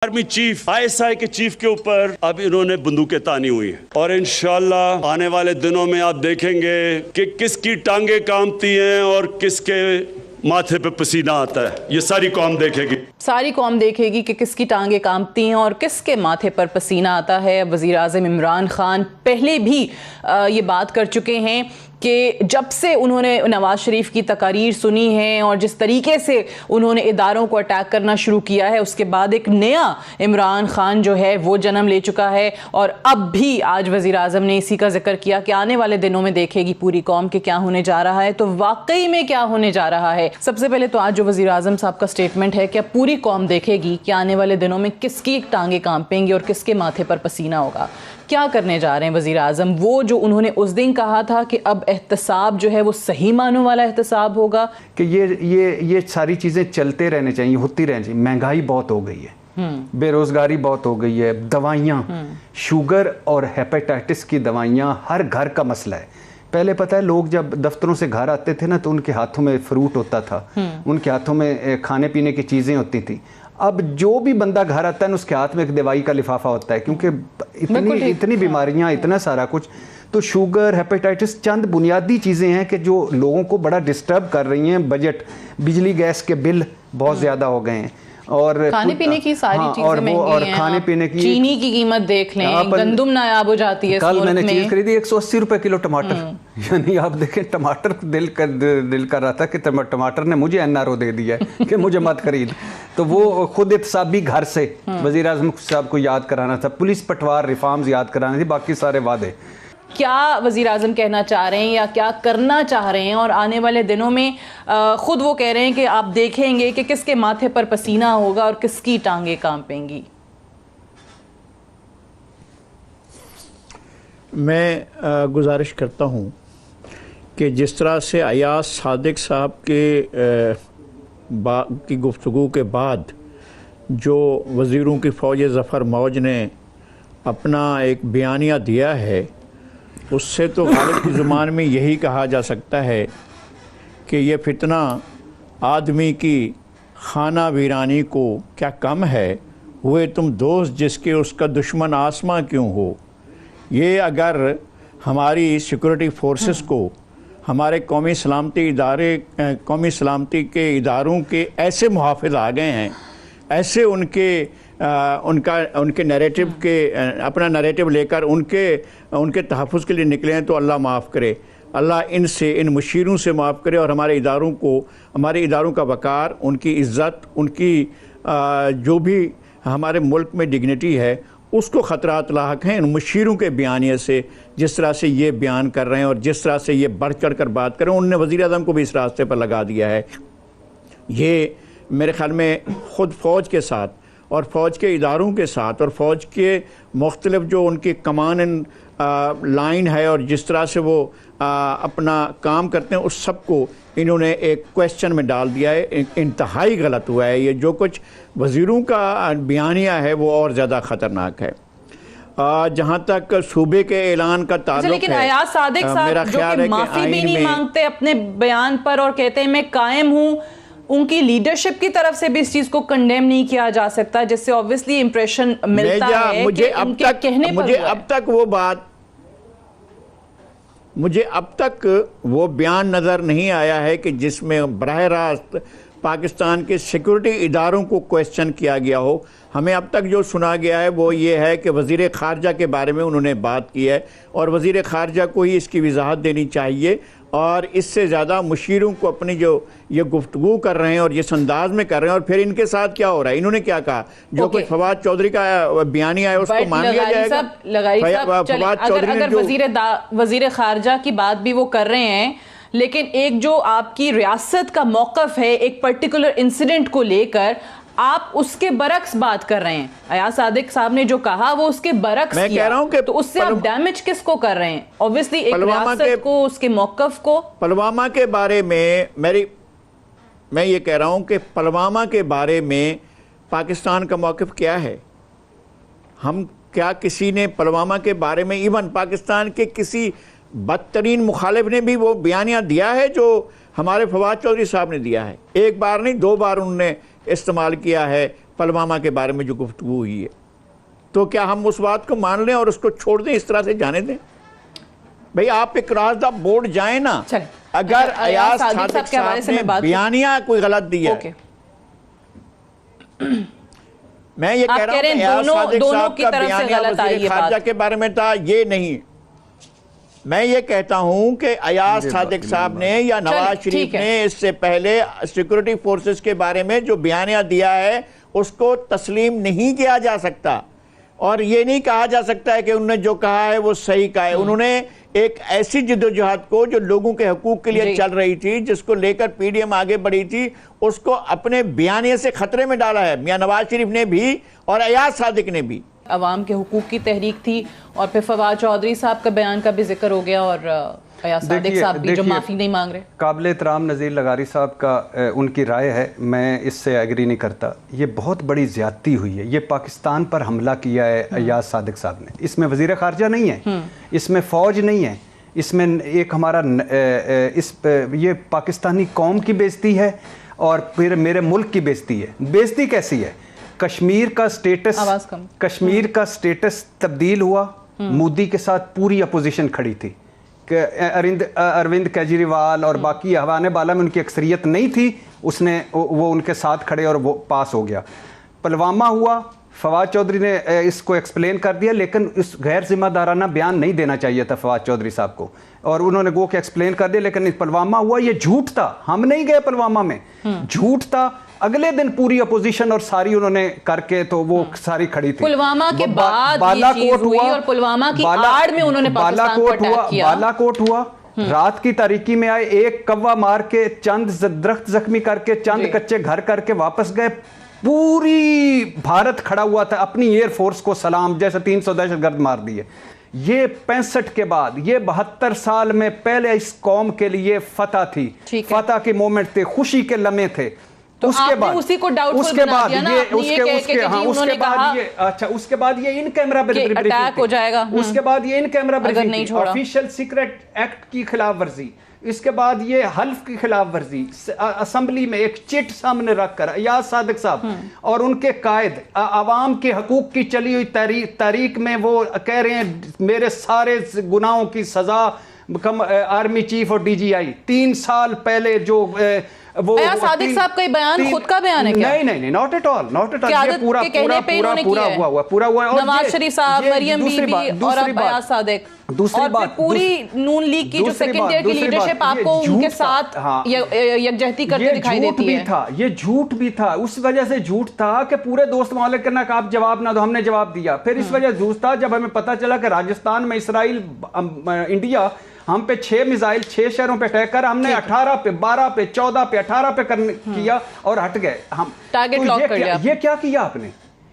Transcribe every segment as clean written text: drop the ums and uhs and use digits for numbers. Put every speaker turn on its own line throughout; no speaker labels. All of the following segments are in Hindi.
आर्मी चीफ आईएसआई के चीफ के ऊपर अब इन्होंने बंदूकें तानी हुई हैं और इंशाल्लाह आने वाले दिनों में आप देखेंगे कि किसकी टांगे कांपती हैं और किसके माथे पे पसीना आता है। ये सारी कौम देखेगी कि किसकी टांगे कांपती हैं और किसके माथे पर पसीना आता है। वज़ीर आज़म इमरान खान पहले भी ये बात कर चुके हैं कि जब से उन्होंने नवाज शरीफ की तकारीर सुनी है और जिस तरीके से उन्होंने इदारों को अटैक करना शुरू किया है, उसके बाद एक नया इमरान खान जो है वो जन्म ले चुका है। और अब भी आज वज़ीर आज़म ने इसी का जिक्र किया कि आने वाले दिनों में देखेगी पूरी कौम के क्या होने जा रहा है। तो वाकई में क्या होने जा रहा है? सबसे पहले तो आज जो वज़ीर आज़म साहब का स्टेटमेंट है कि अब पूरी कौम देखेगी कि आने वाले दिनों में किसकी टांगे कांपेंगी और किसके माथे पर पसीना होगा। क्या करने जा रहे हैं वज़ीर आज़म? वो जो उन्होंने उस दिन कहा था कि अब एहतसाब जो है वो सही मानों वाला एहतसाब होगा, कि
ये सारी चीज़ें चलते रहने चाहिए, होती रहनी चाहिए। महंगाई बहुत हो गई है, बेरोज़गारी बहुत हो गई है, दवाइयाँ, शुगर और हेपेटाइटिस की दवाइयाँ हर घर का मसला है। पहले पता है लोग जब दफ्तरों से घर आते थे ना तो उनके हाथों में फ्रूट होता था, उनके हाथों में खाने पीने की चीज़ें होती थी। अब जो भी बंदा घर आता है ना उसके हाथ में एक दवाई का लिफाफा होता है, क्योंकि इतनी बीमारियां, इतना सारा कुछ। तो शुगर, हेपेटाइटिस चंद बुनियादी चीज़ें हैं कि जो लोगों को बड़ा डिस्टर्ब कर रही हैं। बजट, बिजली गैस के बिल बहुत ज़्यादा हो गए हैं और
खाने पीने की सारी चीजें महंगी हैं।
खाने पीने की
चीनी की कीमत देख लें, गंदुम नायाब हो जाती है।
कल मैंने चीज़ खरीदी 180 रुपए किलो टमाटर। यानी आप देखें टमाटर दिल कर रहा था कि टमाटर ने मुझे एनआरओ दे दिया है कि मुझे मत खरीद। तो वो खुद एहतसाबी घर से वज़ीर आज़म साहब को याद कराना था, पुलिस पटवार रिफॉर्म्स याद कराने थे, बाकी सारे वादे।
क्या वज़ीर आज़म कहना चाह रहे हैं या क्या करना चाह रहे हैं? और आने वाले दिनों में खुद वो कह रहे हैं कि आप देखेंगे कि किसके माथे पर पसीना होगा और किसकी टांगे कांपेंगी।
मैं गुजारिश करता हूँ कि जिस तरह से अयाज सादिक साहब की गुफ्तगू के बाद जो वज़ीरों की फ़ौज ज़फ़र मौज ने अपना एक बयानिया दिया है, उससे तो गालिब की ज़ुबान में यही कहा जा सकता है कि ये फितना आदमी की खाना वीरानी को क्या कम है, हुए तुम दोस्त जिसके उसका दुश्मन आसमां क्यों हो। ये अगर हमारी सिक्योरिटी फोर्सेस को, हमारे कौमी सलामती के इदारों के ऐसे मुहाफ़िज़ आ गए हैं, ऐसे उनके नैरेटिव के अपना नैरेटिव लेकर उनके तहफ़्फ़ुज़ के लिए निकले हैं, तो अल्लाह माफ़ करे, अल्लाह इन मुशीरों से माफ़ करे और हमारे इदारों का वक़ार, उनकी इज़्ज़त, उनकी जो भी हमारे मुल्क में डिग्निटी है उसको ख़तरात लाहक हैं इन मुशीरों के बयानिए से। जिस तरह से ये बयान कर रहे हैं और जिस तरह से ये बढ़ चढ़ कर बात कर रहे हैं, उन्होंने वज़ीर आज़म को भी इस रास्ते पर लगा दिया है। ये मेरे ख़्याल में ख़ुद फ़ौज के साथ और फ़ौज के इदारों के साथ और फ़ौज के मुख्तलिफ जो उनकी कमान लाइन है और जिस तरह से वो अपना काम करते हैं, उस सब को इन्होंने एक क्वेश्चन में डाल दिया है। इंतहाई गलत हुआ है। ये जो कुछ वज़ीरों का बयानिया है वो और ज़्यादा ख़तरनाक है। जहाँ तक सूबे के ऐलान का ताल्लुक है,
लेकिन अयाज सादिक साहब जो कि माफ़ी भी नहीं मांगते अपने बयान पर और कहते हैं मैं कायम हूँ, उनकी लीडरशिप की तरफ से भी इस चीज को कंडेम नहीं किया जा सकता, जिससे ऑब्वियसली इंप्रेशन मिलता है
मुझे
कि
अब
उनके
तक
कहने
मुझे
पर
अब तक वो बयान नज़र नहीं आया है कि जिसमें बराह रास्त पाकिस्तान के सिक्योरिटी इदारों को क्वेश्चन किया गया हो। हमें अब तक जो सुना गया है वो ये है कि वज़ीर ख़ारजा के बारे में उन्होंने बात की है और वज़ीर ख़ारजा को ही इसकी वजाहत देनी चाहिए। और इससे ज़्यादा मुशीरों को अपनी जो ये गुफ्तगू कर रहे हैं और जिस अंदाज में कर रहे हैं, और फिर इनके साथ क्या हो रहा है, इन्होंने क्या कहा, जो कुछ फवाद चौधरी का बयानिया है उसको मान लिया जाएगा।
अगर वज़ीर ख़ारजा की बात भी वो कर रहे हैं, लेकिन एक जो आपकी रियासत का मौक़िफ़ है एक पर्टिकुलर इंसिडेंट को लेकर, आप उसके बरक्स बात कर रहे हैं। अयाज सादिक साहब ने जो कहा वो उसके बरक्स
मैं कह रहा हूं कि
तो उससे आप डैमेज किसको कर रहे हैं? ऑब्वियसली एक रियासत को, उसके मौक़िफ़ को।
पुलवामा के बारे में मैं ये कह रहा हूं कि पुलवामा के बारे में पाकिस्तान का मौक़िफ़ क्या है? क्या किसी ने पुलवामा के बारे में, इवन पाकिस्तान के किसी बदतरीन मुखालिफ ने भी वो बयानिया दिया है जो हमारे फवाद चौधरी साहब ने दिया है? एक बार नहीं, 2 बार उन्होंने इस्तेमाल किया है पुलवामा के बारे में जो गुफ्तगू हुई है, तो क्या हम उस बात को मान लें और उसको छोड़ दें, इस तरह से जाने दें? भाई आप एक राजदा बोर्ड जाए ना, अगर अयाज सादिक साहब ने बयानिया कोई गलत दिया है, मैं ये कह रहा हूं कि अयाज सादिक साहब का बयानिया वज़ीर खारजा के बारे में था, ये नहीं। मैं ये कहता हूं कि अयाज सादिक साहब ने या नवाज शरीफ ने इससे पहले सिक्योरिटी फोर्सेस के बारे में जो बयानिया दिया है उसको तस्लीम नहीं किया जा सकता, और ये नहीं कहा जा सकता है कि उन्होंने जो कहा है वो सही कहा है। उन्होंने एक ऐसी जिद्दोजहद को जो लोगों के हकूक के लिए चल रही थी, जिसको लेकर पीडीएम आगे बढ़ी थी, उसको अपने बयानिए से खतरे में डाला है मियां नवाज शरीफ ने भी और अयाज सादिक ने भी।
अवाम के हुकूक की तहरीक थी, और फिर फवाद चौधरी साहब का बयान का भी जिक्र हो गया, और अयाज सादिक साहब भी जो माफ़ी नहीं मांग रहे।
काबिल एहतराम नज़ीर लगारी साहब का उनकी राय है, मैं इससे एग्री नहीं करता। ये बहुत बड़ी ज़्यादती हुई है, ये पाकिस्तान पर हमला किया है अयाज सादिक साहब ने। इसमें वज़ीर ख़ारजा नहीं है, इसमें फ़ौज नहीं है, इसमें एक हमारा ये पाकिस्तानी कौम की बेइज्जती है और फिर मेरे मुल्क की बेइज्जती है। बेइज्जती कैसी है? कश्मीर का स्टेटस तब्दील हुआ, मोदी के साथ पूरी अपोजिशन खड़ी थी, अरविंद केजरीवाल और बाकी हवाने बाला में उनकी अक्सरियत नहीं थी, वो उनके साथ खड़े और वो पास हो गया। पुलवामा हुआ, फवाद चौधरी ने इसको एक्सप्लेन कर दिया, लेकिन इस गैर जिम्मेदाराना बयान नहीं देना चाहिए था फवाद चौधरी साहब को, और उन्होंने वो के एक्सप्लेन कर दिया। लेकिन पुलवामा हुआ, ये झूठ था, हम नहीं गए पुलवामा में, झूठ था। अगले दिन पूरी अपोजिशन और सारी उन्होंने करके तो वो सारी खड़ी थी।
पुलवामा के बाद बालाकोट हुआ, और पुलवामा की आड़ में उन्होंने पाकिस्तान को अटैक किया।
बालाकोट हुआ, रात की तारीकी में आए, एक कौवा मार के, चंद दरख्त जख्मी करके, चंद कच्चे घर करके वापस गए। पूरी भारत खड़ा हुआ था, अपनी एयरफोर्स को सलाम, जैसे 300 दहशतगर्द मार दिए। ये 65 के बाद, ये 72 साल में पहले इस कौम के लिए फतह थी, फतह के मोमेंट थे, खुशी के लम्हे थे।
तो उसके बाद उसी को
उसके बाद ये इन कैमरा
अटैक हो जाएगा,
उसके बाद ये in camera official secret act की खिलाफ वर्जी, इसके बाद ये हल्फ की खिलाफ वर्जी, असेंबली में एक चिट सामने रखकर अयाज सादिक साहब और उनके कायद आवाम के हकूक की चली हुई तारीख में वो कह रहे हैं मेरे सारे गुनाहों की सजा आर्मी चीफ और डीजीआई 3 साल पहले जो वो
सादिक साहब का बयान खुद का बयान है क्या?
नहीं, नॉट एट ऑल, ये पूरा हुआ।
नवाज शरीफ साहब, मरियम बीबी और अयाज सादिक, दूसरी बात पूरी नून लीग की जो सेकंड ईयर की लीडरशिप आपको उनके साथ यकजहती करते दिखाई देती है।
ये झूठ भी था, उस वजह से झूठ था कि पूरे दोस्त मालिक करना का आप जवाब ना दो, हमने जवाब दिया। फिर इस वजह झूठ था जब हमें पता चला कि राजस्थान में इसराइल इंडिया हम पे 6 मिसाइल 6 शहरों पे अटैक कर, हमने 18 पे 12 पे 14 पे 18 पे किया और हट गए हम।
टारगेट लॉक कर लिया।
ये क्या किया आपने?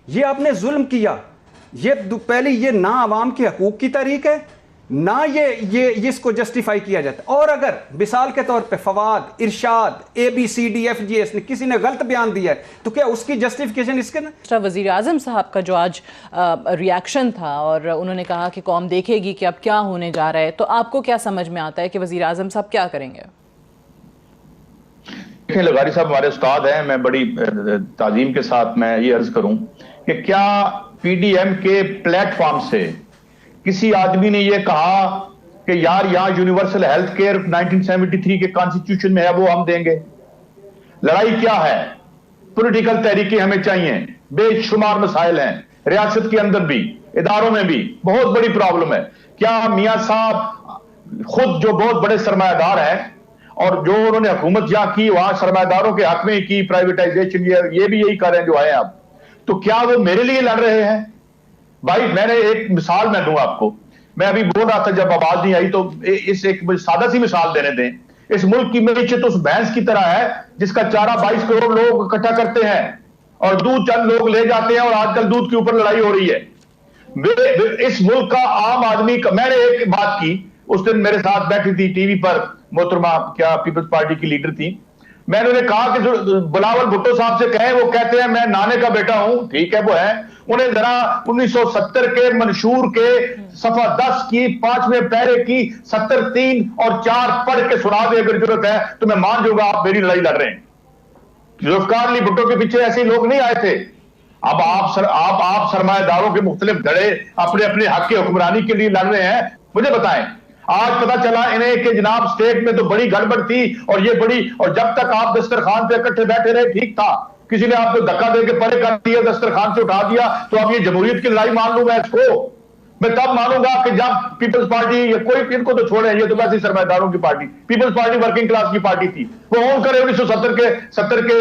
ये आपने जुल्म किया। ये पहले ये ना आवाम के हकूक की तहरीक है, ना ये इसको जस्टिफाई किया जाता। और अगर मिसाल के तौर पे फवाद, इरशाद, ABCDFGS ने किसी ने गलत बयान दिया है तो क्या उसकी जस्टिफिकेशन इसके ना?
वज़ीर आज़म साहब का जो आज रिएक्शन था और उन्होंने कहा कि कौम देखेगी कि अब क्या होने जा रहा है, तो आपको क्या समझ में आता है कि वज़ीर आज़म साहब क्या करेंगे?
देखिए, लगारी साहब हमारे उस्ताद हैं, मैं बड़ी ताजीम के साथ मैं ये अर्ज करूं कि क्या PDM के प्लेटफॉर्म से किसी आदमी ने यह कहा कि यार यहां यूनिवर्सल हेल्थ केयर 1973 के कॉन्स्टिट्यूशन में है, वो हम देंगे? लड़ाई क्या है? पॉलिटिकल तहरीकें हमें चाहिए, बेशुमार मसाइल हैं रियासत के अंदर भी, इदारों में भी बहुत बड़ी प्रॉब्लम है। क्या मियां साहब खुद जो बहुत बड़े सरमायादार हैं और जो उन्होंने हुकूमत जहां की वहां सरमायादारों के हक में की प्राइवेटाइजेशन, ये भी यही कर रहे हैं जो आए आप, तो क्या वो मेरे लिए लड़ रहे हैं? भाई मैंने एक मिसाल मैं दूं आपको, मैं अभी बोल रहा था जब आवाज नहीं आई, तो इस एक सादा सी मिसाल देने दें। इस मुल्क की मीशत उस भैंस की तरह है जिसका चारा 22 करोड़ लोग इकट्ठा करते हैं और दूध चंद लोग ले जाते हैं, और आजकल दूध के ऊपर लड़ाई हो रही है। इस मुल्क का आम आदमी मैंने एक बात की, उस दिन मेरे साथ बैठी थी टीवी पर मोहतरमा क्या पीपल्स पार्टी की लीडर थी, मैंने उन्हें कहा कि बिलावल भुट्टो साहब से कहें, वो कहते हैं मैं नाने का बेटा हूं, ठीक है वो है, उन्हें जरा 1970 के मंशूर के सफा 10 की 5वें पैरे की 70(3) और 4 पढ़ के सुना दे अगर जरूरत है, तो मैं मान जाऊंगा आप मेरी लड़ाई लड़ रहे हैं। जुल्फकार अली भुट्टो के पीछे ऐसे लोग नहीं आए थे, अब आप सरमाएदारों के मुख्तलिफ धड़े अपने अपने हक की हुक्मरानी के लिए लड़ रहे हैं। मुझे बताएं, आज पता चला इन्हें कि जनाब स्टेट में तो बड़ी गड़बड़ थी और ये बड़ी, और जब तक आप दस्तरखान पे इकट्ठे बैठे रहे ठीक था, किसी ने आपको धक्का देके परे कर दिया, दस्तरखान से उठा दिया, तो अब ये जमहूरियत की लड़ाई मान लूंगा इसको। मैं तब मानूंगा कि जब पीपल्स पार्टी या कोई, इनको तो छोड़े, ये तो वैसे सरमाएदारों की पार्टी, पीपल्स पार्टी वर्किंग क्लास की पार्टी थी, वो ओन करे 1970 के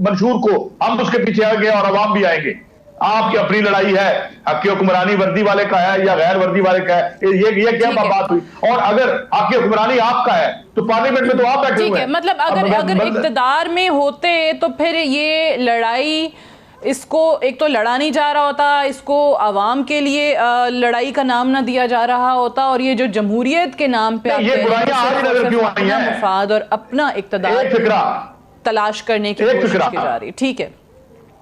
मंशूर को, हम उसके पीछे आएंगे और अवाम भी आएंगे। आपकी अपनी लड़ाई है, हक की हुक्मरानी वर्दी वाले का है या गैर वर्दी वाले का है, ये क्या बात हुई? और अगर हक की हुक्मरानी आपका है तो पार्लियामेंट में तो आप बैठे हुए हैं।
मतलब अगर इक़्तिदार में होते तो फिर ये लड़ाई, इसको एक तो लड़ा नहीं जा रहा होता, इसको आवाम के लिए लड़ाई का नाम ना दिया जा रहा होता, और ये जो जमहूरियत के नाम पे अपना मुफाद और अपना इक़्तिदार तलाश करने की कोशिश की जा रही है। ठीक है,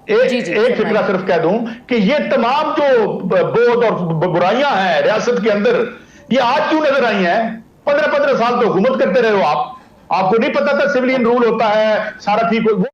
एक फिक्रा सिर्फ कह दूं कि ये तमाम जो बोध और बुराइयां हैं रियासत के अंदर, ये आज क्यों नजर आई हैं? 15-15 साल तो हुकूमत करते रहे हो आप, आपको नहीं पता था सिविलियन रूल होता है, सारा ठीक हो।